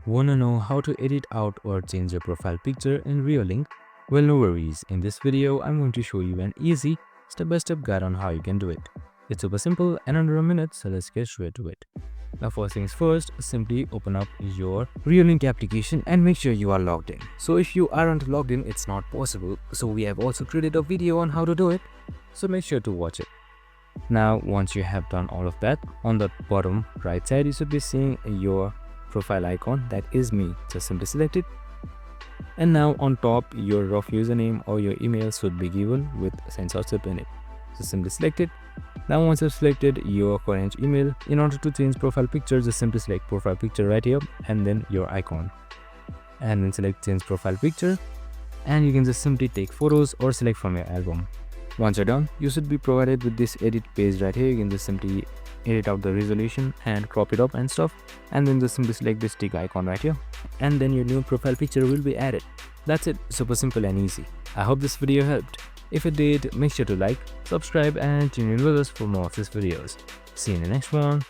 Wanna know how to edit out or change your profile picture in Reolink? Well, no worries. In this video, I'm going to show you an easy step-by-step guide on how you can do it. It's super simple and under a minute, so let's get straight to it. Now, first things first, simply open up your Reolink application and make sure you are logged in. So if you aren't logged in, it's not possible. So we have also created a video on how to do it. So make sure to watch it. Now, once you have done all of that, on the bottom right side, you should be seeing your profile icon. That is me. Just simply select it. And now on top, your rough username or your email should be given with censorship in it. So simply select it. Now once you've selected your current email, in order to change profile picture, just simply select profile picture right here and then your icon. And then select change profile picture. And you can just simply take photos or select from your album. Once you're done, you should be provided with this edit page right here. You can just simply edit out the resolution and crop it up and stuff, and then just simply select this tick icon right here, and then your new profile picture will be added. That's it, super simple and easy. I hope this video helped. If it did, make sure to like, subscribe and tune in with us for more of these videos. See you in the next one.